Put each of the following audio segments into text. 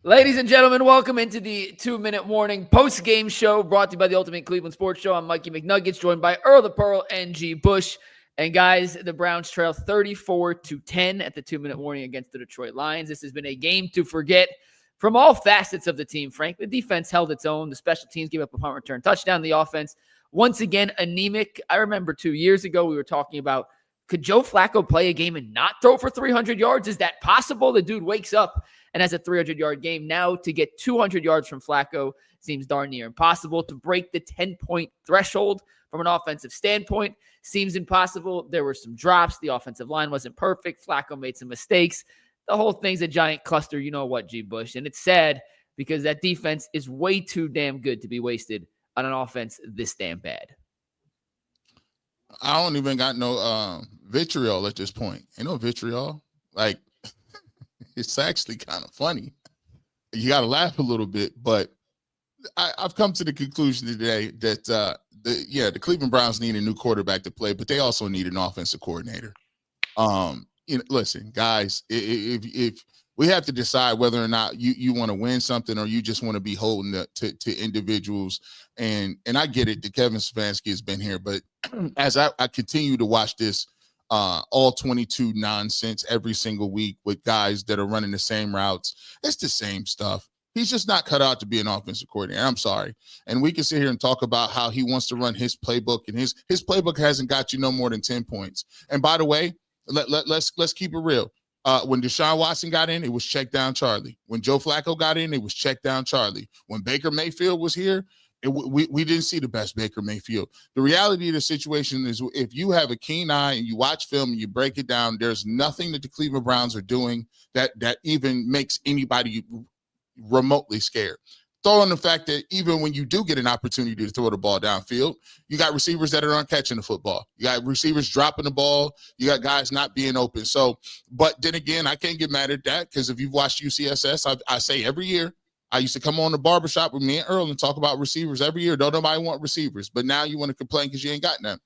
Ladies and gentlemen, welcome into the 2-Minute Warning post-game show brought to you by the Ultimate Cleveland Sports Show. I'm Mikey McNuggets, joined by Earl the Pearl and G. Bush. And guys, the Browns trail 34-10 at the 2-Minute Warning against the Detroit Lions. This has been a game to forget from all facets of the team, frankly. The defense held its own. The special teams gave up a punt return touchdown. The offense, once again, anemic. I remember 2 years ago we were talking about, could Joe Flacco play a game and not throw for 300 yards? Is that possible? The dude wakes up and has a 300-yard game. Now to get 200 yards from Flacco seems darn near impossible. To break the 10-point threshold from an offensive standpoint seems impossible. There were some drops. The offensive line wasn't perfect. Flacco made some mistakes. The whole thing's a giant cluster. You know what, G. Bush? And it's sad because that defense is way too damn good to be wasted on an offense this damn bad. I don't even got no vitriol at this point. Ain't no vitriol. Like, it's actually kind of funny. You got to laugh a little bit, but I've come to the conclusion today that the Cleveland Browns need a new quarterback to play, but they also need an offensive coordinator. Listen, guys, if we have to decide whether or not you want to win something or you just want to be holding to individuals, and I get it that Kevin Stefanski has been here, but as I continue to watch this all 22 nonsense every single week with guys that are running the same routes, it's the same stuff. He's just not cut out to be an offensive coordinator. I'm sorry. And we can sit here and talk about how he wants to run his playbook, and his playbook hasn't got you no more than 10 points. And by the way, let's keep it real. When Deshaun Watson got in, it was check down Charlie. When Joe Flacco got in, it was check down Charlie. When Baker Mayfield was here, we didn't see the best Baker Mayfield. The reality of the situation is, if you have a keen eye and you watch film and you break it down, there's nothing that the Cleveland Browns are doing that even makes anybody remotely scared. Throw in the fact that even when you do get an opportunity to throw the ball downfield, you got receivers that aren't catching the football. You got receivers dropping the ball. You got guys not being open. So, but then again, I can't get mad at that, because if you've watched UCSS, I say every year, I used to come on the barbershop with me and Earl and talk about receivers every year. Don't nobody want receivers, but now you want to complain because you ain't got none.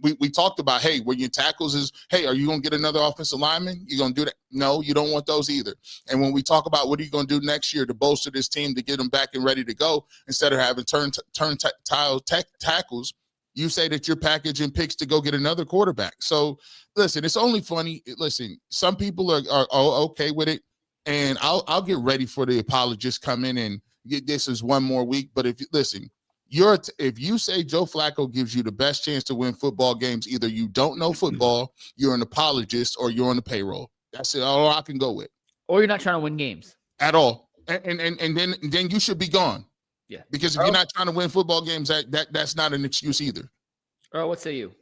We talked about, hey, when your tackles is, hey, are you going to get another offensive lineman? You going to do that? No, you don't want those either. And when we talk about what are you going to do next year to bolster this team to get them back and ready to go, instead of having tackles, you say that you're packaging picks to go get another quarterback. So listen, it's only funny. Listen, some people are okay with it. And I'll get ready for the apologists come in and get this as one more week. But if you say Joe Flacco gives you the best chance to win football games, either you don't know football, you're an apologist, or you're on the payroll. That's it. All I can go with. Or you're not trying to win games at all. And then you should be gone. Yeah. Because if you're not trying to win football games, that's not an excuse either. Earl, what say you?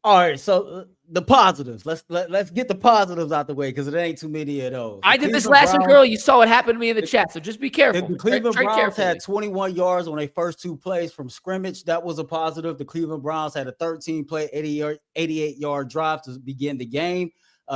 All right, so the positives. Let's get the positives out the way, because it ain't too many of those. I did this last week, Earl. You saw what happened to me in the chat, so just be careful. The Cleveland Browns had 21 yards on their first two plays from scrimmage. That was a positive. The Cleveland Browns had a 13-play, 88-yard drive to begin the game.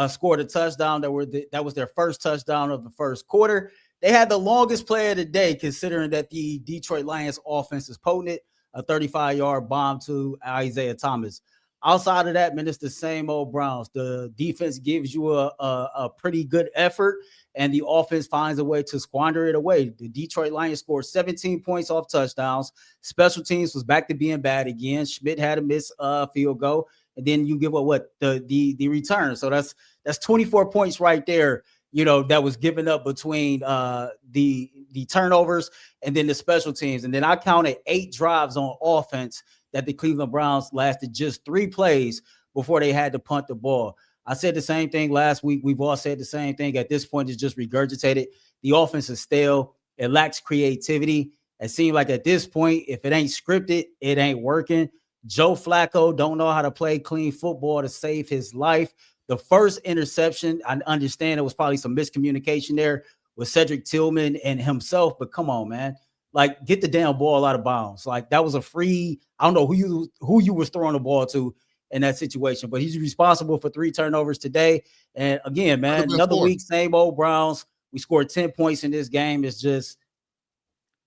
Scored a touchdown. That was their first touchdown of the first quarter. They had the longest play of the day, considering that the Detroit Lions offense is potent. A 35-yard bomb to Isaiah Thomas. Outside of that, man, it's the same old Browns. The defense gives you a pretty good effort, and the offense finds a way to squander it away. The Detroit Lions scored 17 points off touchdowns. Special teams was back to being bad again. Schmidt had a missed field goal, and then you give up the return. So that's 24 points right there, that was given up between the turnovers and then the special teams. And then I counted 8 drives on offense that the Cleveland Browns lasted just 3 plays before they had to punt the ball. I said the same thing last week. We've all said the same thing. At this point, it's just regurgitated. The offense is stale. It lacks creativity. It seems like at this point, if it ain't scripted, it ain't working. Joe Flacco don't know how to play clean football to save his life. The first interception, I understand it was probably some miscommunication there with Cedric Tillman and himself, but come on, man. Like, get the damn ball out of bounds. Like, that was a free, I don't know who you was throwing the ball to in that situation, but he's responsible for 3 turnovers today. And again, man, another week, same old Browns. We scored 10 points in this game. It's just,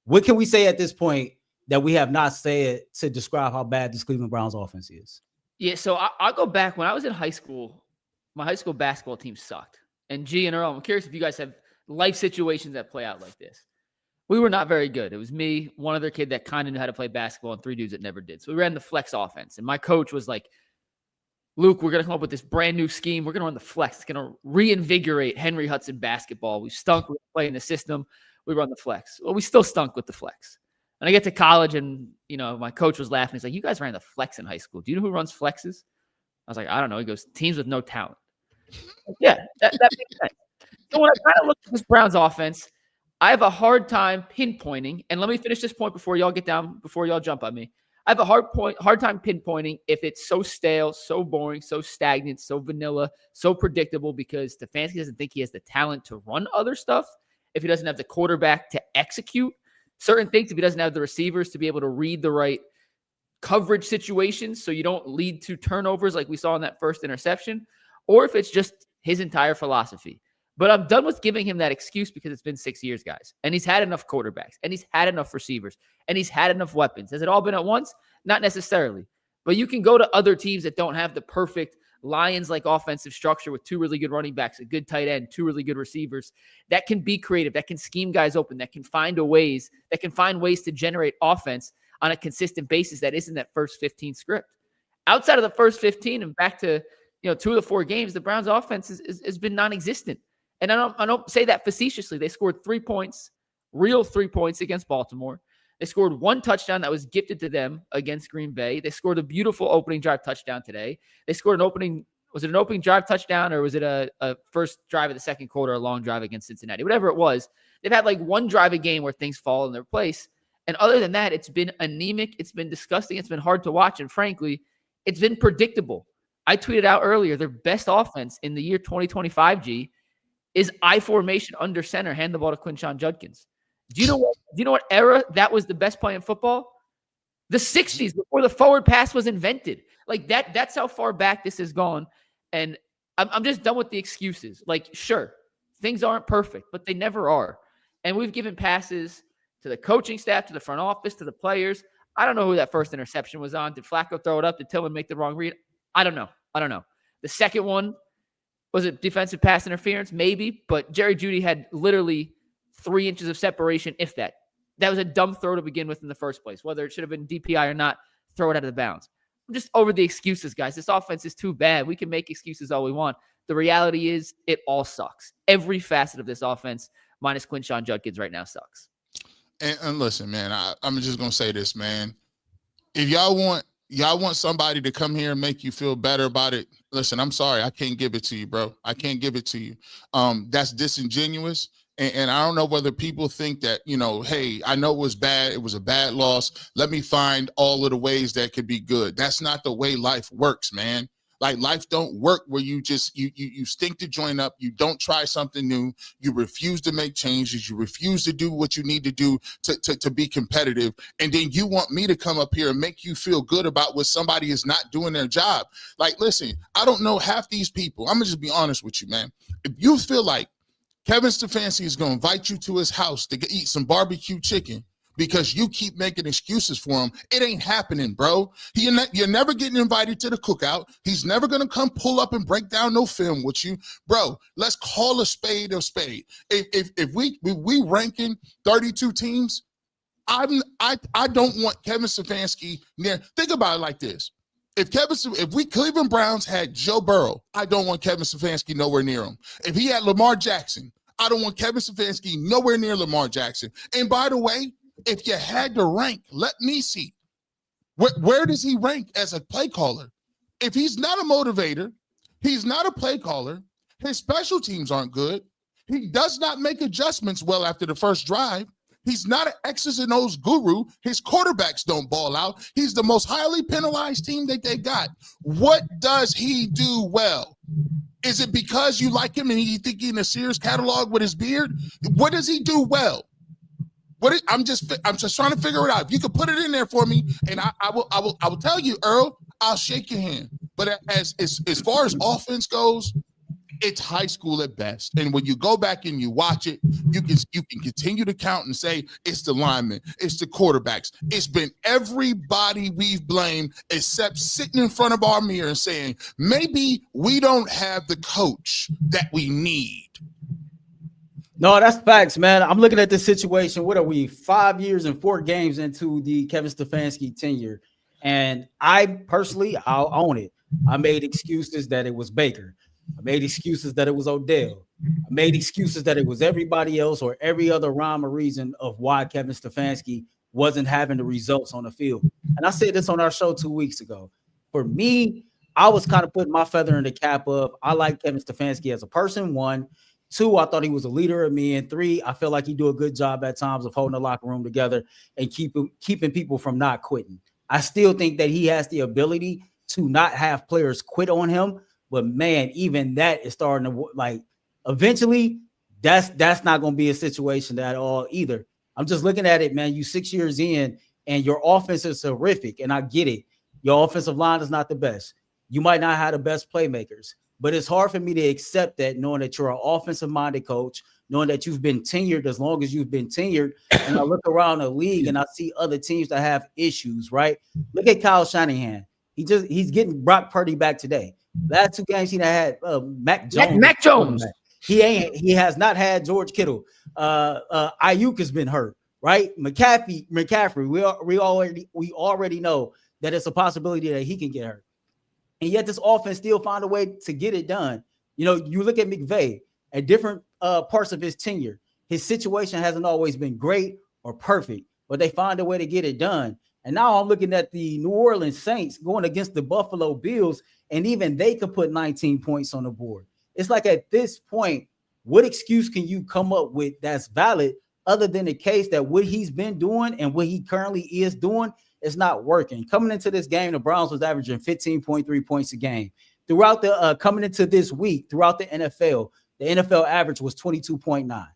what can we say at this point that we have not said to describe how bad this Cleveland Browns offense is? Yeah, so I'll go back. When I was in high school, my high school basketball team sucked. And G and Earl, I'm curious if you guys have life situations that play out like this. We were not very good. It was me, one other kid that kind of knew how to play basketball, and 3 dudes that never did. So we ran the flex offense. And my coach was like, Luke, we're going to come up with this brand new scheme. We're going to run the flex. It's going to reinvigorate Henry Hudson basketball. We stunk. We were playing the system. We run the flex. Well, we still stunk with the flex. And I get to college, and, my coach was laughing. He's like, you guys ran the flex in high school. Do you know who runs flexes? I was like, I don't know. He goes, teams with no talent. Like, yeah, that makes sense. So when I kind of look at this Browns offense, I have a hard time pinpointing, and let me finish this point before y'all jump on me. I have a hard time pinpointing if it's so stale, so boring, so stagnant, so vanilla, so predictable, because Stefanski doesn't think he has the talent to run other stuff, if he doesn't have the quarterback to execute certain things, if he doesn't have the receivers to be able to read the right coverage situations so you don't lead to turnovers like we saw in that first interception, or if it's just his entire philosophy. But I'm done with giving him that excuse, because it's been 6 years, guys. And he's had enough quarterbacks, and he's had enough receivers, and he's had enough weapons. Has it all been at once? Not necessarily. But you can go to other teams that don't have the perfect Lions-like offensive structure with 2 really good running backs, a good tight end, 2 really good receivers that can be creative, that can scheme guys open, that can find ways to generate offense on a consistent basis that isn't that first 15 script. Outside of the first 15 and back to 2 of the 4 games, the Browns offense has been non-existent. And I don't say that facetiously. They scored 3 points, real 3 points against Baltimore. They scored 1 touchdown that was gifted to them against Green Bay. They scored a beautiful opening drive touchdown today. They scored was it an opening drive touchdown, or was it a first drive of the second quarter, a long drive against Cincinnati? Whatever it was, they've had like 1 drive a game where things fall in their place. And other than that, it's been anemic. It's been disgusting. It's been hard to watch. And frankly, it's been predictable. I tweeted out earlier, their best offense in the year 2025, G, is I formation under center, hand the ball to Quinshon Judkins. Do you know what era that was the best play in football? The 60s, before the forward pass was invented. Like that's how far back this has gone. And I'm just done with the excuses. Like, sure, things aren't perfect, but they never are. And we've given passes to the coaching staff, to the front office, to the players. I don't know who that first interception was on. Did Flacco throw it up? Did Tillman make the wrong read? I don't know. The second one, was it defensive pass interference? Maybe, but Jerry Jeudy had literally 3 inches of separation, if that. That was a dumb throw to begin with in the first place. Whether it should have been DPI or not, throw it out of the bounds. I'm just over the excuses, guys. This offense is too bad. We can make excuses all we want. The reality is it all sucks. Every facet of this offense, minus Quinshon Judkins right now, sucks. And listen, man, I'm just going to say this, man. If y'all want somebody to come here and make you feel better about it, listen, I'm sorry. I can't give it to you, bro. I can't give it to you. That's disingenuous. And I don't know whether people think that, hey, I know it was bad. It was a bad loss. Let me find all of the ways that could be good. That's not the way life works, man. Like, life don't work where you just, you stink to join up. You don't try something new. You refuse to make changes. You refuse to do what you need to do to be competitive. And then you want me to come up here and make you feel good about what somebody is not doing their job. Like, listen, I don't know half these people. I'm going to just be honest with you, man. If you feel like Kevin Stefanski is going to invite you to his house to eat some barbecue chicken because you keep making excuses for him, it ain't happening, bro. You're never getting invited to the cookout. He's never going to come pull up and break down no film with you. Bro, let's call a spade a spade. If we ranking 32 teams, I don't want Kevin Stefanski near. Think about it like this. If we Cleveland Browns had Joe Burrow, I don't want Kevin Stefanski nowhere near him. If he had Lamar Jackson, I don't want Kevin Stefanski nowhere near Lamar Jackson. And by the way, if you had to rank, let me see. Where does he rank as a play caller? If he's not a motivator, he's not a play caller, his special teams aren't good, he does not make adjustments well after the first drive, he's not an X's and O's guru, his quarterbacks don't ball out, he's the most highly penalized team that they got. What does he do well? Is it because you like him and you think he's in a Sears catalog with his beard? What does he do well? I'm just trying to figure it out. If you could put it in there for me, and I will tell you, Earl, I'll shake your hand. But as far as offense goes, it's high school at best. And when you go back and you watch it, you can continue to count and say it's the linemen, it's the quarterbacks. It's been everybody we've blamed except sitting in front of our mirror and saying, maybe we don't have the coach that we need. No, that's facts, man. I'm looking at this situation. What are we? 5 years and 4 games into the Kevin Stefanski tenure. And I personally, I'll own it. I made excuses that it was Baker. I made excuses that it was Odell. I made excuses that it was everybody else or every other rhyme or reason of why Kevin Stefanski wasn't having the results on the field. And I said this on our show 2 weeks ago. For me, I was kind of putting my feather in the cap of I like Kevin Stefanski as a person, 1. 2, I thought he was a leader of me. And 3, I feel like he do a good job at times of holding the locker room together and keeping people from not quitting. I still think that he has the ability to not have players quit on him. But man, even that is starting to like eventually that's not going to be a situation at all either. I'm just looking at it, man. You 6 years in and your offense is horrific. And I get it. Your offensive line is not the best. You might not have the best playmakers. But it's hard for me to accept that knowing that you're an offensive-minded coach, knowing that you've been tenured as long as you've been tenured. And I look around the league and I see other teams that have issues, right? Look at Kyle Shanahan. He's getting Brock Purdy back today. Last 2 games he had Mac Jones. Mac Jones. He has not had George Kittle. Ayuk has been hurt, right? McCaffrey. We already know that it's a possibility that he can get hurt. And yet this offense still find a way to get it done. You know, you look at McVay at different parts of his tenure. His situation hasn't always been great or perfect, but they find a way to get it done. And now I'm looking at the New Orleans Saints going against the Buffalo Bills, and even they could put 19 points on the board. It's like at this point, what excuse can you come up with that's valid other than the case that what he's been doing and what he currently is doing it's not working. Coming into this game, the Browns was averaging 15.3 points a game. Throughout the coming into this week, throughout the NFL average was 22.9.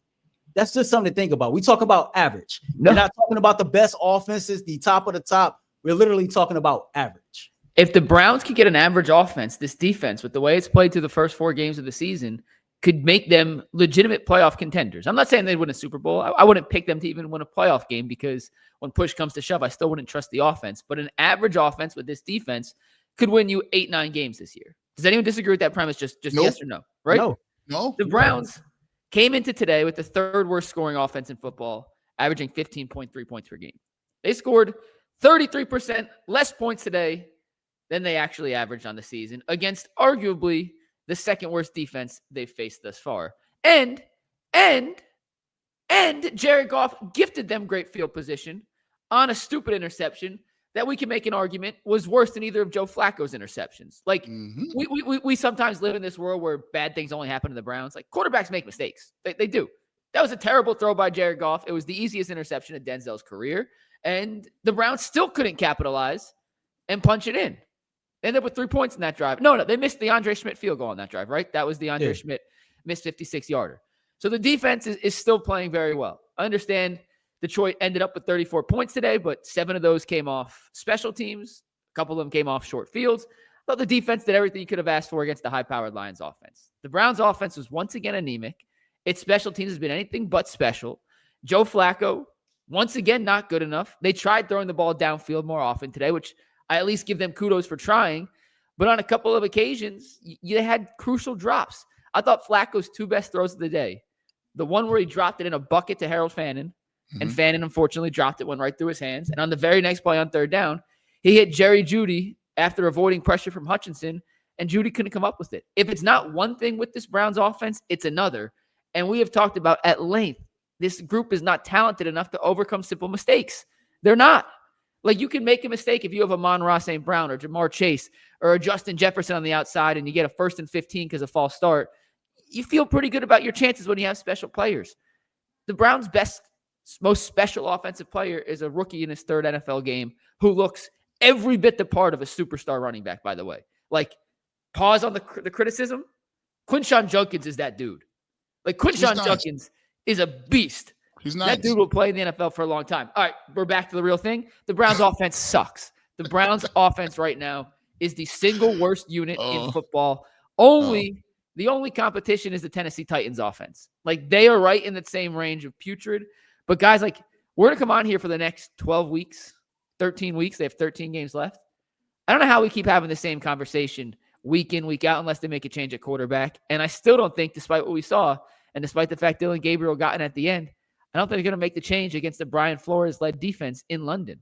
That's just something to think about. We talk about average. No. We're not talking about the best offenses, the top of the top. We're literally talking about average. If the Browns could get an average offense, this defense, with the way it's played through the first 4 games of the season, could make them legitimate playoff contenders. I'm not saying they'd win a Super Bowl. I wouldn't pick them to even win a playoff game because when push comes to shove, I still wouldn't trust the offense. But an average offense with this defense could win you 8-9 games this year. Does anyone disagree with that premise? Just Nope. yes or no, right? No. The Browns came into today with the 3rd worst scoring offense in football, averaging 15.3 points per game. They scored 33% less points today than they actually averaged on the season against arguably the 2nd worst defense they've faced thus far. And Jared Goff gifted them great field position on a stupid interception that we can make an argument was worse than either of Joe Flacco's interceptions. Like we sometimes live in this world where bad things only happen to the Browns. Like quarterbacks make mistakes. They do. That was a terrible throw by Jared Goff. It was the easiest interception of Denzel's career. And the Browns still couldn't capitalize and punch it in. They ended up with 3 points in that drive. No, they missed the Andre Schmidt field goal on that drive, right? That was the Andre Schmidt missed 56-yarder. So the defense is still playing very well. I understand Detroit ended up with 34 points today, but 7 of those came off special teams. A couple of them came off short fields. I thought the defense did everything you could have asked for against the high-powered Lions offense. The Browns offense was once again anemic. Its special teams has been anything but special. Joe Flacco, once again, not good enough. They tried throwing the ball downfield more often today, which I at least give them kudos for trying. But on a couple of occasions, you had crucial drops. I thought Flacco's 2 best throws of the day, the one where he dropped it in a bucket to Harold Fannin, and Fannin unfortunately dropped it, went right through his hands. And on the very next play on 3rd down, he hit Jerry Jeudy after avoiding pressure from Hutchinson, and Jeudy couldn't come up with it. If it's not one thing with this Browns offense, it's another. And we have talked about at length, this group is not talented enough to overcome simple mistakes. They're not. Like, you can make a mistake if you have a Amon-Ra St. Brown or Jamar Chase or a Justin Jefferson on the outside and you get a 1st and 15 because of false start. You feel pretty good about your chances when you have special players. The Browns' most special offensive player is a rookie in his 3rd NFL game who looks every bit the part of a superstar running back, by the way. Like, pause on the criticism. Quinshon Judkins is that dude. Like, Quinshon Judkins is a beast. He's nice. That dude will play in the NFL for a long time. All right, we're back to the real thing. The Browns' offense sucks. The Browns' offense right now is the single worst unit in football. The only competition is the Tennessee Titans offense. Like, they are right in the same range of putrid. But guys, like, we're going to come on here for the next 12 weeks, 13 weeks. They have 13 games left. I don't know how we keep having the same conversation week in, week out, unless they make a change at quarterback. And I still don't think, despite what we saw, And despite the fact Dylan Gabriel got in at the end, I don't think they're going to make the change against the Brian Flores-led defense in London.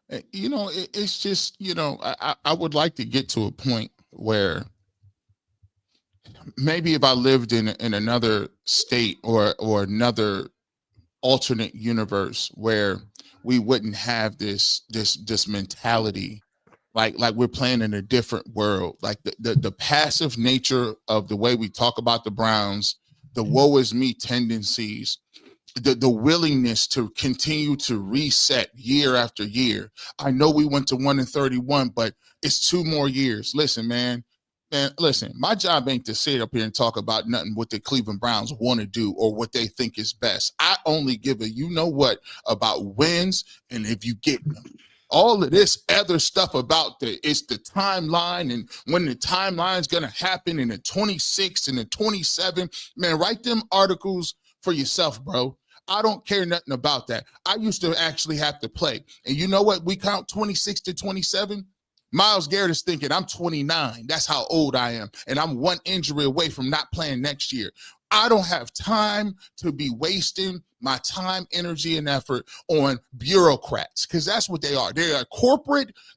It's just, I would like to get to a point where maybe if I lived in another state or another alternate universe where we wouldn't have this mentality, like we're playing in a different world, like the passive nature of the way we talk about the Browns, the woe is me tendencies, the willingness to continue to reset year after year. I know we went to 1-31, but it's 2 more years. Listen, man, listen, my job ain't to sit up here and talk about nothing what the Cleveland Browns want to do or what they think is best. I only give a you-know-what about wins, and if you get them. All of this other stuff about it's the timeline and when the timeline's going to happen in the 26 and the 27, man, write them articles for yourself, bro. I don't care nothing about that. I used to actually have to play. And you know what? We count 26 to 27. Myles Garrett is thinking I'm 29. That's how old I am. And I'm 1 injury away from not playing next year. I don't have time to be wasting my time, energy, and effort on bureaucrats, because that's what they are. They are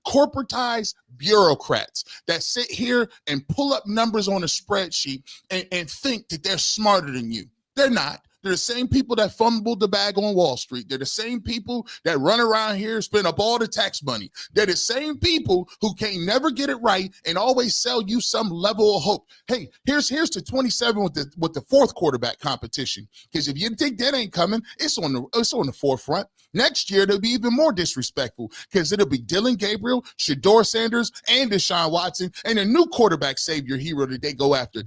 corporatized bureaucrats that sit here and pull up numbers on a spreadsheet and think that they're smarter than you. They're not. They're the same people that fumbled the bag on Wall Street. They're the same people that run around here, spend up all the tax money. They're the same people who can't never get it right and always sell you some level of hope. Hey, here's the 27 with the 4th quarterback competition. Because if you think that ain't coming, it's on the forefront. Next year, they'll be even more disrespectful because it'll be Dylan Gabriel, Shedeur Sanders, and Deshaun Watson, and a new quarterback savior hero that they go after.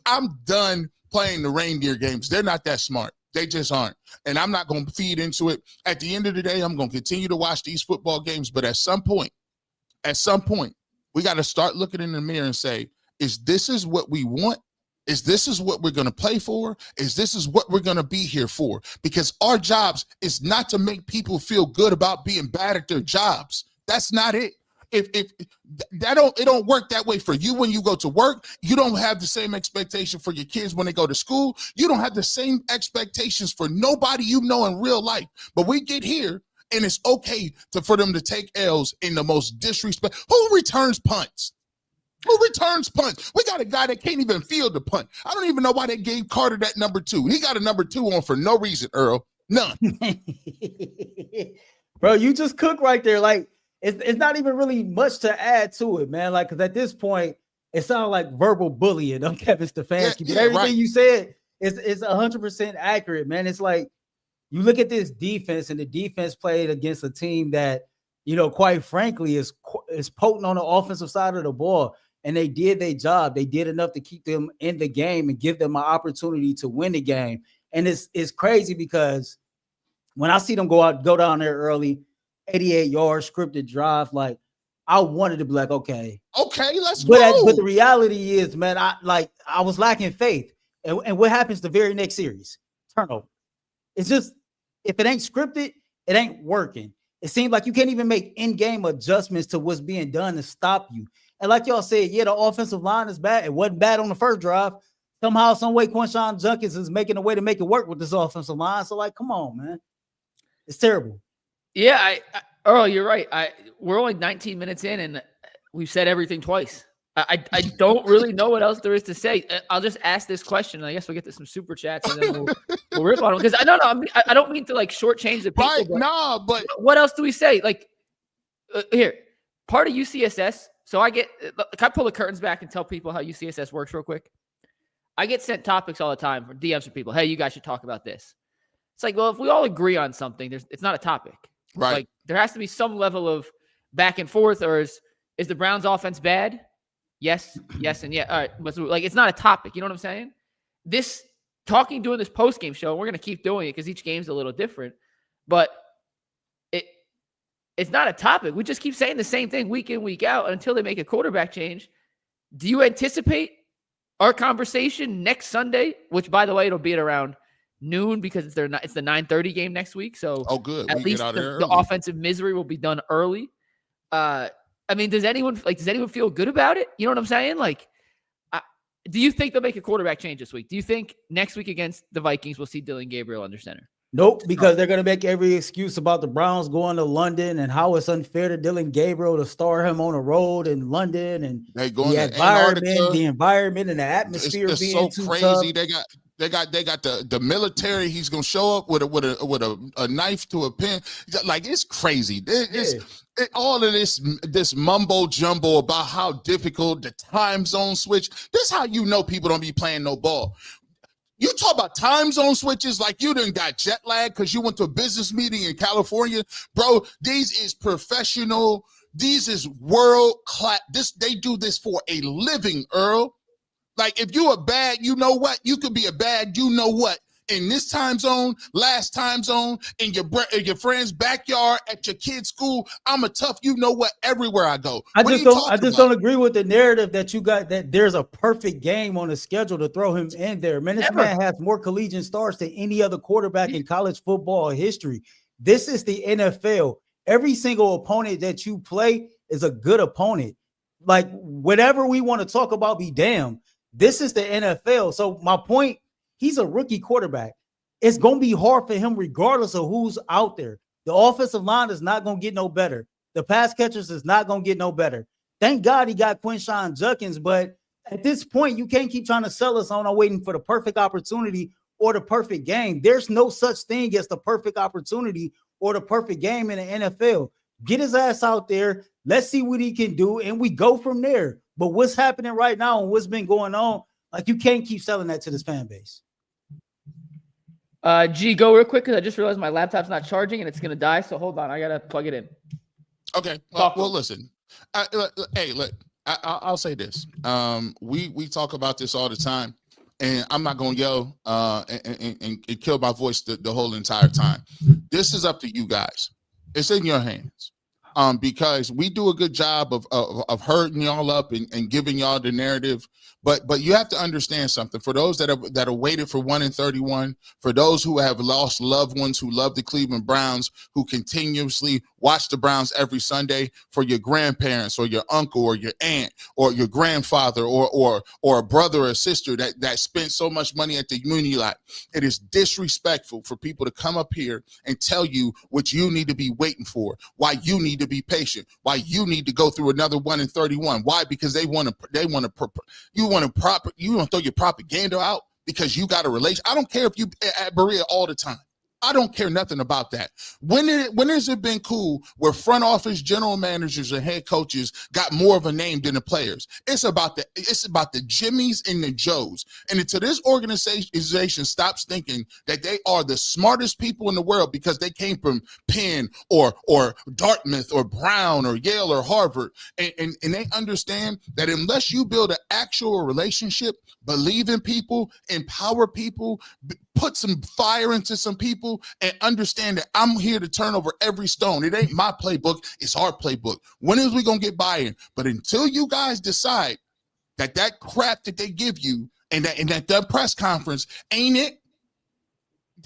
I'm done playing the reindeer games. They're not that smart. They just aren't. And I'm not going to feed into it. At the end of the day, I'm going to continue to watch these football games. But at some point, we got to start looking in the mirror and say, is this what we want? Is this what we're going to play for? Is this what we're going to be here for? Because our jobs is not to make people feel good about being bad at their jobs. That's not it. If it don't work that way for you when you go to work. You don't have the same expectation for your kids when they go to school. You don't have the same expectations for nobody you know in real life. But we get here and it's okay for them to take L's in the most disrespect. Who returns punts? Who returns punts? We got a guy that can't even field the punt. I don't even know why they gave Carter that number 2. He got a number 2 on for no reason, Earl. None. Bro, you just cook right there. Like, it's not even really much to add to it, man. Like, because at this point, it sounds like verbal bullying on Kevin Stefanski. But everything you said is 100% accurate, man. It's like you look at this defense, and the defense played against a team that, quite frankly, is potent on the offensive side of the ball. And they did their job. They did enough to keep them in the game and give them an opportunity to win the game. And it's crazy because when I see them go down there early, 88 yards scripted drive, like I wanted to be like, okay, let's go. But the reality is, man, I was lacking faith. And what happens the very next series? Turnover. It's just, if it ain't scripted, it ain't working. It seems like you can't even make in-game adjustments to what's being done to stop you. And like y'all said, yeah, the offensive line is bad. It wasn't bad on the first drive. Somehow, some way, Quinshon Judkins is making a way to make it work with this offensive line. So, like, come on, man. It's terrible. Yeah, Earl, you're right. We're only 19 minutes in, and we've said everything twice. I don't really know what else there is to say. I'll just ask this question, and I guess we'll get to some super chats, and then we'll rip on them. Because I don't mean to like shortchange the people. Right? But what else do we say? Like, here, part of UCSS. So can I pull the curtains back and tell people how UCSS works real quick? I get sent topics all the time from DMs from people. Hey, you guys should talk about this. It's like, well, if we all agree on something, it's not a topic. Right. Like, there has to be some level of back and forth, or is the Browns offense bad? Yes, and yeah. All right. But like, it's not a topic. You know what I'm saying? Doing this post-game show, we're going to keep doing it because each game's a little different, but it's not a topic. We just keep saying the same thing week in, week out until they make a quarterback change. Do you anticipate our conversation next Sunday, which, by the way, it'll be at around noon because it's the 9:30 game next week. So good. At least the offensive misery will be done early. I mean, does anyone feel good about it? You know what I'm saying? Like, Do you think they'll make a quarterback change this week? Do you think next week against the Vikings we'll see Dillon Gabriel under center? Nope, because they're going to make every excuse about the Browns going to London and how it's unfair to Dillon Gabriel to start him on a road in London and they going to the environment and the atmosphere it's being so too crazy. tough. They got the military. He's gonna show up with a knife to a pen. Like, it's crazy. All of this mumbo jumbo about how difficult the time zone switch. This is how you know people don't be playing no ball. You talk about time zone switches like you done got jet lag because you went to a business meeting in California. Bro, these is professional. These is world class. They do this for a living, Earl. Like, if you a bad, you know what? You could be a bad, you know what? In this time zone, last time zone, in your friend's backyard, at your kid's school, I'm a tough, you know what, everywhere I go. I just don't agree with the narrative that you got, that there's a perfect game on the schedule to throw him in there. Man, this man has more collegiate starts than any other quarterback in college football history. This is the NFL. Every single opponent that you play is a good opponent. Like, whatever we want to talk about, be damned. This is the NFL. So my point, he's a rookie quarterback. It's going to be hard for him regardless of who's out there. The offensive line is not going to get no better. The pass catchers is not going to get no better. Thank God he got Quinshon Judkins, but at this point, you can't keep trying to sell us on waiting for the perfect opportunity or the perfect game. There's no such thing as the perfect opportunity or the perfect game in the NFL. Get his ass out there. Let's see what he can do, and we go from there. But what's happening right now and what's been going on, like, you can't keep selling that to this fan base. G, go real quick because I just realized my laptop's not charging and it's going to die. So hold on. I got to plug it in. Okay. Well, listen. I'll say this. We talk about this all the time, and I'm not going to yell and kill my voice the whole entire time. This is up to you guys. It's in your hands. Because we do a good job of herding y'all up and giving y'all the narrative, but you have to understand something. For those that are waited for 1-31, for those who have lost loved ones who love the Cleveland Browns, who continuously watch the Browns every Sunday, for your grandparents or your uncle or your aunt or your grandfather or a brother or sister that spent so much money at the community lot, it is disrespectful for people to come up here and tell you what you need to be waiting for, why you need to be patient, why you need to go through another 1-31. Why? Because you want to throw your propaganda out because you got a relation. I don't care if you at Berea all the time. I don't care nothing about that. When has it been cool where front office general managers and head coaches got more of a name than the players? It's about the Jimmys and the Joes. And until this organization stops thinking that they are the smartest people in the world because they came from Penn or Dartmouth or Brown or Yale or Harvard, and they understand that unless you build an actual relationship, believe in people, empower people, put some fire into some people, and understand that I'm here to turn over every stone. It ain't my playbook, it's our playbook. When is we gonna get buy-in? But until you guys decide that crap that they give you and that press conference ain't it,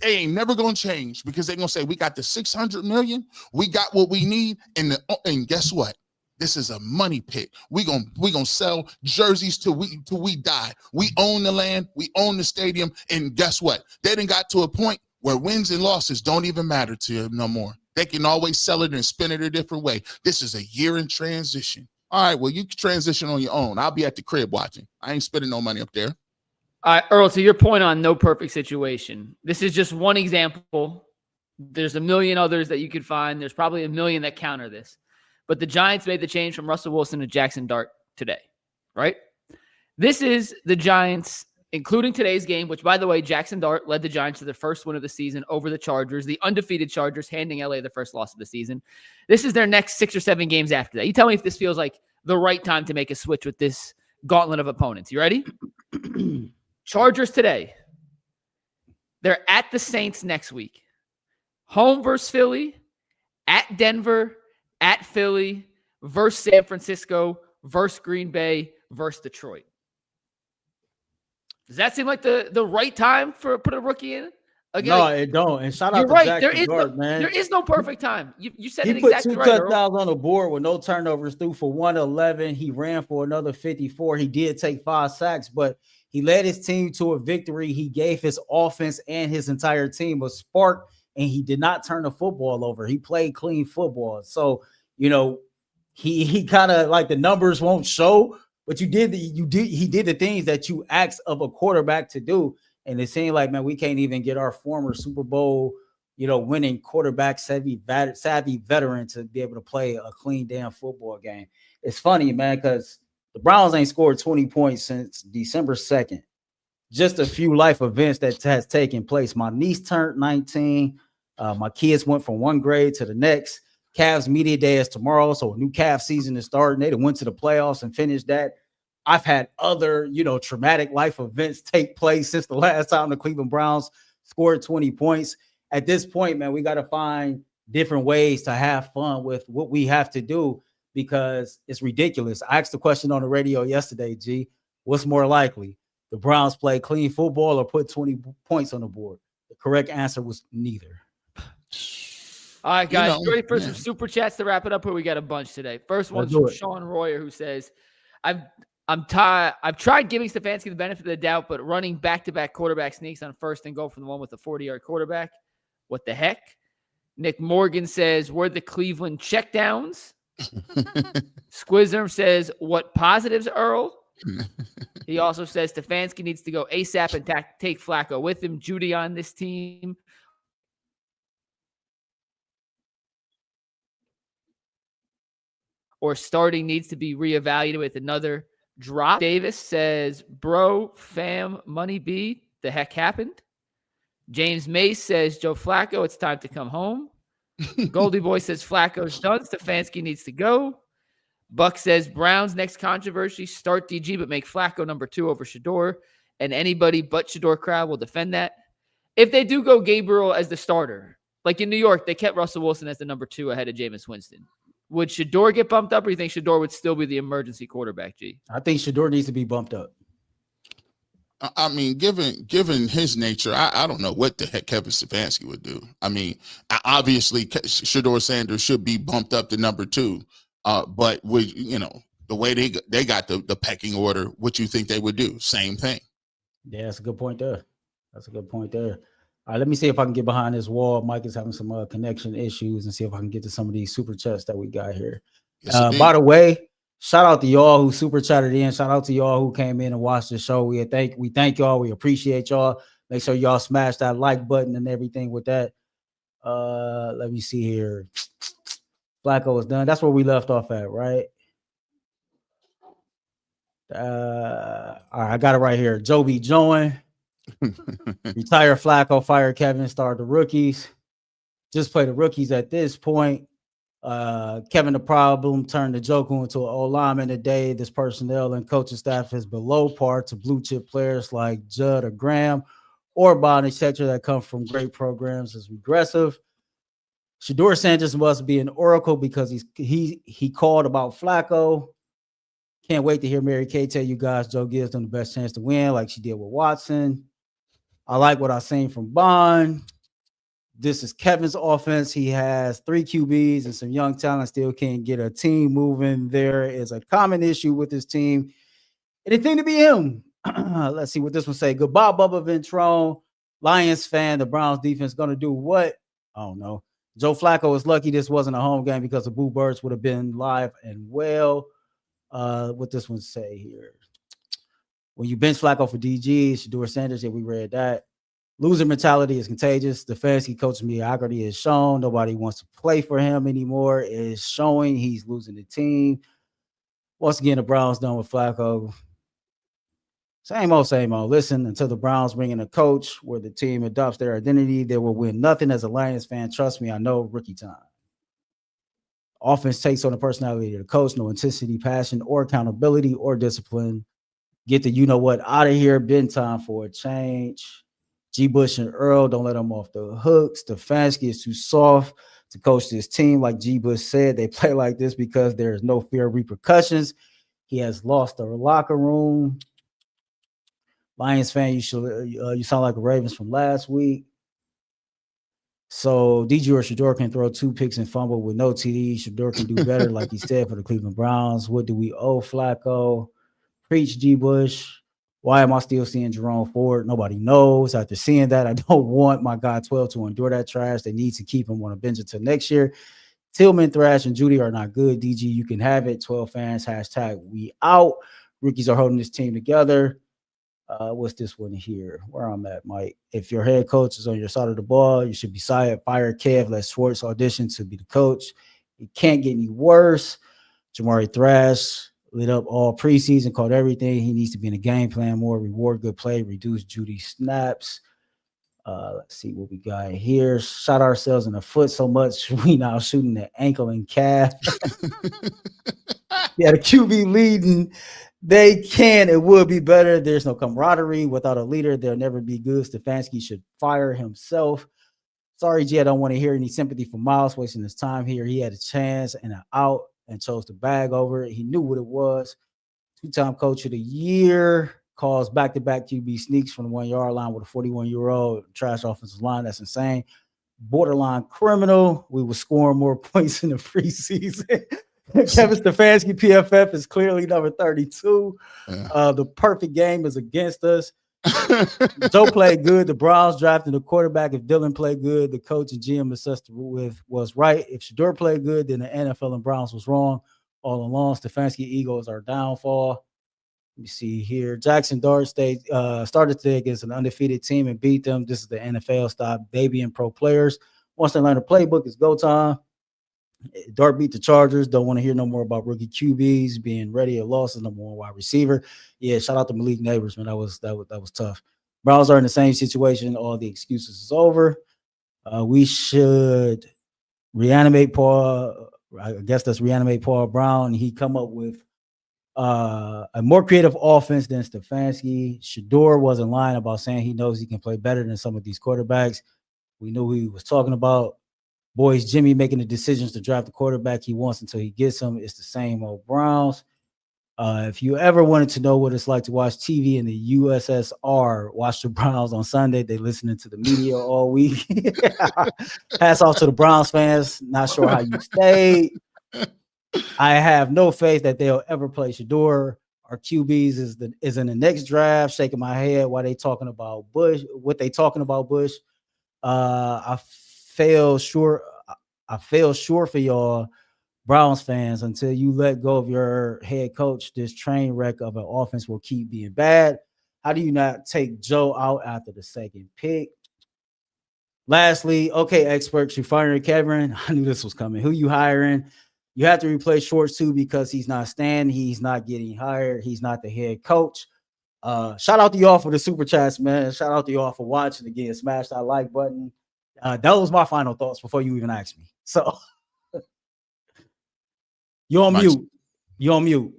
they ain't never gonna change, because they're gonna say we got the $600 million, we got what we need, and guess what? This is a money pit. We gonna sell jerseys till we die. We own the land, we own the stadium, and guess what? They done got to a point where wins and losses don't even matter to them no more. They can always sell it and spin it a different way. This is a year in transition. All right, well, you can transition on your own. I'll be at the crib watching. I ain't spending no money up there. All right, Earl, to your point on no perfect situation, this is just one example. There's a million others that you could find. There's probably a million that counter this. But the Giants made the change from Russell Wilson to Jackson Dart today, right? This is the Giants, including today's game, which, by the way, Jackson Dart led the Giants to their first win of the season over the Chargers, the undefeated Chargers, handing LA the first loss of the season. This is their next 6 or 7 games after that. You tell me if this feels like the right time to make a switch with this gauntlet of opponents. You ready? Chargers today. They're at the Saints next week. Home versus Philly, at Denver, at Philly, versus San Francisco, versus Green Bay, versus Detroit. Does that seem like the right time for put a rookie in? Again, No, like, it don't. And shout you're out to right. Jack There is Gard, no, man. there is no perfect time. You said He it put exactly 2 right, Earl. touchdowns on the board with no turnovers, threw for 111. He ran for another 54. He did take 5 sacks, but he led his team to a victory. He gave his offense and his entire team a spark, and he did not turn the football over. He played clean football. So, you know, he kind of like the numbers won't show, but he did the things that you asked of a quarterback to do. And it seemed like, man, we can't even get our former Super Bowl, winning quarterback savvy veteran to be able to play a clean damn football game. It's funny, man, because the Browns ain't scored 20 points since December 2nd. Just a few life events that has taken place. My niece turned 19. My kids went from one grade to the next. Cavs media day is tomorrow, so a new Cavs season is starting. They went to the playoffs and finished that. I've had other, traumatic life events take place since the last time the Cleveland Browns scored 20 points. At this point, man, we got to find different ways to have fun with what we have to do because it's ridiculous. I asked the question on the radio yesterday, G, what's more likely? The Browns play clean football or put 20 points on the board? The correct answer was neither. All right, guys, you ready for some super chats to wrap it up? Or we got a bunch today. First one's from Sean Royer, who says, I've tried giving Stefanski the benefit of the doubt, but running back-to-back quarterback sneaks on first and goal from the one with the 40-yard quarterback. What the heck? Nick Morgan says, were the Cleveland checkdowns? Squizzer says, what positives, Earl? He also says Stefanski needs to go ASAP and take Flacco with him. Judy on this team. Or starting needs to be reevaluated with another drop. Davis says, bro, fam, money B, the heck happened? James Mace says, Joe Flacco, it's time to come home. Goldie Boy says, Flacco's done. Stefanski needs to go. Buck says, Browns next controversy, start DG, but make Flacco number 2 over Shador. And anybody but Shador crowd will defend that. If they do go Gabriel as the starter, like in New York, they kept Russell Wilson as the number 2 ahead of Jameis Winston. Would Shador get bumped up, or do you think Shador would still be the emergency quarterback, G? I think Shador needs to be bumped up. I mean, given his nature, I don't know what the heck Kevin Stefanski would do. I mean, obviously, Shador Sanders should be bumped up to number 2. But with the way they got the pecking order, what you think they would do? Same thing. Yeah, that's a good point there. All right, let me see if I can get behind this wall. Mike is having some connection issues, and see if I can get to some of these super chats that we got here. Yes, by the way, shout out to y'all who super chatted in. Shout out to y'all who came in and watched the show. We thank y'all. We appreciate y'all. Make sure y'all smash that like button and everything with that. Let me see here. Flacco is done. That's where we left off at, right? All right, I got it right here. Joby join. Retire Flacco, fire Kevin, start the rookies. Just play the rookies at this point. Kevin the problem turned the joke into an O-lineman today. This personnel and coaching staff is below par to blue chip players like Judd or Graham or Bond, etc. that come from great programs is regressive. Shador Sanders must be an oracle because he called about Flacco. Can't wait to hear Mary Kay tell you guys Joe gives them the best chance to win like she did with Watson. I like what I've seen from Bond. This is Kevin's offense. He has 3 QBs and some young talent, still can't get a team moving. There is a common issue with this team. Anything to be him. Let's see what this one say. Goodbye, Bubba Ventrone. Lions fan, the Browns defense going to do what? I don't know. Joe Flacco is lucky this wasn't a home game because the Boo Birds would have been live and well. What this one say here? When you bench Flacco for DG, Shador Sanders, yeah, we read that. Loser mentality is contagious. The fantasy coach mediocrity is shown. Nobody wants to play for him anymore. It's showing he's losing the team. Once again, the Browns done with Flacco. Same old, same old. Listen, until the Browns bring in a coach where the team adopts their identity, they will win nothing. As a Lions fan, trust me, I know rookie time. Offense takes on the personality of the coach, no intensity, passion, or accountability, or discipline. Get the you-know-what out of here. Been time for a change. G. Bush and Earl, don't let them off the hook. Stefanski is too soft to coach this team. Like G. Bush said, they play like this because there is no fear of repercussions. He has lost the locker room. Lions fan, you sound like the Ravens from last week. So DG or Shador can throw 2 picks and fumble with no TD. Shador can do better, like he said, for the Cleveland Browns. What do we owe Flacco? Preach, G. Bush. Why am I still seeing Jerome Ford? Nobody knows. After seeing that, I don't want my guy 12 to endure that trash. They need to keep him on a bench until next year. Tillman, Thrash, and Judy are not good. DG, you can have it. 12 fans, hashtag we out. Rookies are holding this team together. What's this one here? Where I'm at, Mike. If your head coach is on your side of the ball, you should be fire Kev. Let Schwartz audition to be the coach. It can't get any worse. Jahmyr Thrash lit up all preseason, caught everything. He needs to be in the game plan more, reward good play, reduce Judy snaps. Let's see what we got here. Shot ourselves in the foot so much we now shooting the ankle and calf. Yeah, the QB leading. They can. It would be better. There's no camaraderie. Without a leader, they'll never be good. Stefanski should fire himself. Sorry, G, I don't want to hear any sympathy for Miles wasting his time here. He had a chance and an out and chose to bag over it. He knew what it was. 2-time coach of the year. Calls back-to-back QB sneaks from the 1-yard line with a 41-year-old trash offensive line. That's insane. Borderline criminal. We were scoring more points in the preseason. Kevin Stefanski, PFF, is clearly number 32. Yeah. The perfect game is against us. Joe played good. The Browns drafted a quarterback. If Dylan played good, the coach and GM assessed with was right. If Shador played good, then the NFL and Browns was wrong all along. Stefanski ego is our downfall. Let me see here. Jackson Dart State started today against an undefeated team and beat them. This is the NFL. Stop babying pro players. Once they learn the playbook, it's go time. Dart beat the Chargers. Don't want to hear no more about rookie QBs being ready at losses. Number 1 wide receiver. Yeah, shout out to Malik Neighbors, man. That was tough. Browns are in the same situation. All the excuses is over. We should reanimate Paul. I guess that's reanimate Paul Brown. He come up with a more creative offense than Stefanski. Shador wasn't lying about saying he knows he can play better than some of these quarterbacks. We knew who he was talking about. Boys, Jimmy making the decisions to draft the quarterback he wants until he gets him. It's the same old Browns. If you ever wanted to know what it's like to watch TV in the USSR, watch the Browns on Sunday. They listening to the media all week. Pass off to the Browns fans. Not sure how you stayed. I have no faith that they'll ever play Shador. Our QBs is in the next draft. Shaking my head while they talking about Bush. What they talking about Bush? I feel sure for y'all Browns fans until you let go of your head coach. This train wreck of an offense will keep being bad. How do you not take Joe out after the second pick? Lastly, okay, experts, you firing Kevin. I knew this was coming. Who you hiring? You have to replace Schwartz too because he's not staying. He's not getting hired. He's not the head coach. Shout out to y'all for the super chats, man. Shout out to y'all for watching. Again, smash that like button. That was my final thoughts before you even asked me. So you're on mute. You're on mute.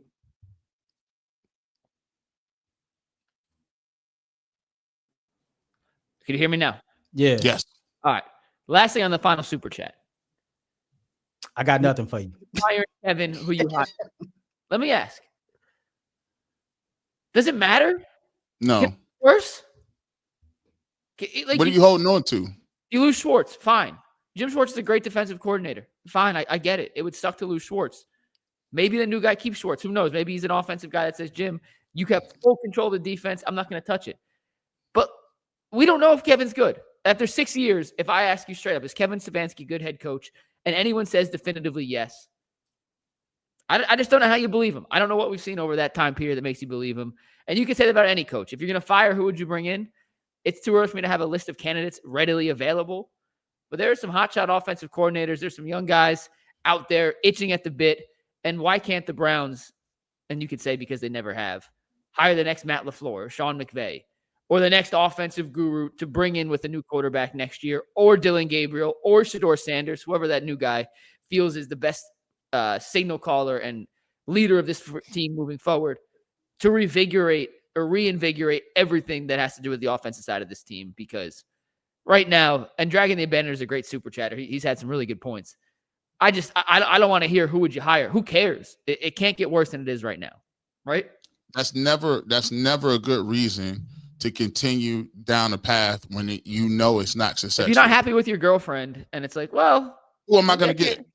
Can you hear me now? Yeah. Yes. All right. Last thing on the final super chat. I got nothing for you. Hire Kevin, who you hire. Let me ask. Does it matter? No. Worse? What are you holding on to? You lose Schwartz. Fine. Jim Schwartz is a great defensive coordinator. Fine. I get it. It would suck to lose Schwartz. Maybe the new guy keeps Schwartz. Who knows? Maybe he's an offensive guy that says, Jim, you kept full control of the defense. I'm not going to touch it. But we don't know if Kevin's good. After 6 years, if I ask you straight up, is Kevin Stefanski good head coach? And anyone says definitively yes. I just don't know how you believe him. I don't know what we've seen over that time period that makes you believe him. And you can say that about any coach. If you're going to fire, who would you bring in? It's too early for me to have a list of candidates readily available. But there are some hotshot offensive coordinators. There's some young guys out there itching at the bit. And why can't the Browns, and you could say because they never have, hire the next Matt LaFleur or Sean McVay or the next offensive guru to bring in with a new quarterback next year, or Dylan Gabriel or Shador Sanders, whoever that new guy feels is the best signal caller and leader of this team moving forward, to reinvigorate everything that has to do with the offensive side of this team. Because right now, and Dragon the Abandoner is a great super chatter. He's had some really good points. I don't want to hear who would you hire. Who cares? It can't get worse than it is right now, right? That's never a good reason to continue down a path when you know it's not successful. If you're not happy with your girlfriend and it's like, well, who am I going to get?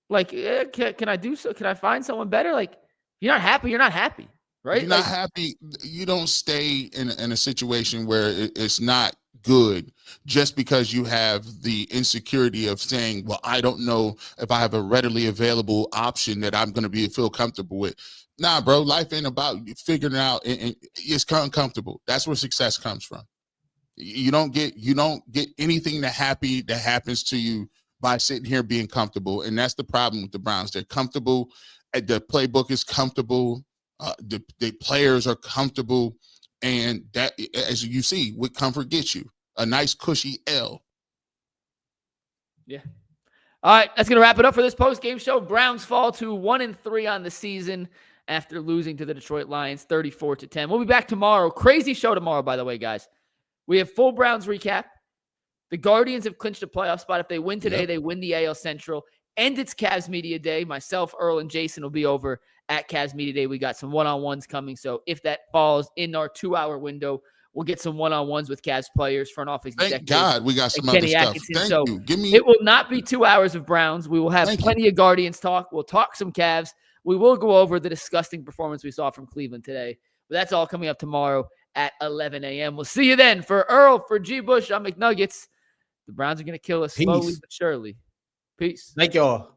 Like, can I do so? Can I find someone better? Like, if you're not happy, you're not happy, right? If you're not happy, you don't stay in a situation where it's not good just because you have the insecurity of saying, well, I don't know if I have a readily available option that I'm going to feel comfortable with. Nah, bro, life ain't about figuring it out, and it's uncomfortable. That's where success comes from. You don't get anything that happens to you by sitting here being comfortable, and that's the problem with the Browns. They're comfortable. The playbook is comfortable. The players are comfortable, and that, as you see, what comfort gets you, a nice cushy L. Yeah. All right, that's gonna wrap it up for this post-game show. Browns fall to 1-3 on the season after losing to the Detroit Lions 34-10. We'll be back tomorrow. Crazy show tomorrow, by the way, guys. We have full Browns recap. The Guardians have clinched a playoff spot. If they win today, they win the AL Central. And it's Cavs Media Day. Myself, Earl, and Jason will be over at Cavs Media Day. We got some one-on-ones coming. So if that falls in our 2-hour window, we'll get some one-on-ones with Cavs players, front office executives. Thank God we got some other stuff. Atkinson. Thank so you. It will not be 2 hours of Browns. We will have plenty of Guardians talk. We'll talk some Cavs. We will go over the disgusting performance we saw from Cleveland today. But that's all coming up tomorrow at 11 a.m. We'll see you then. For Earl, for G. Bush, I'm McNuggets. The Browns are going to kill us slowly but surely. Peace. Thank y'all.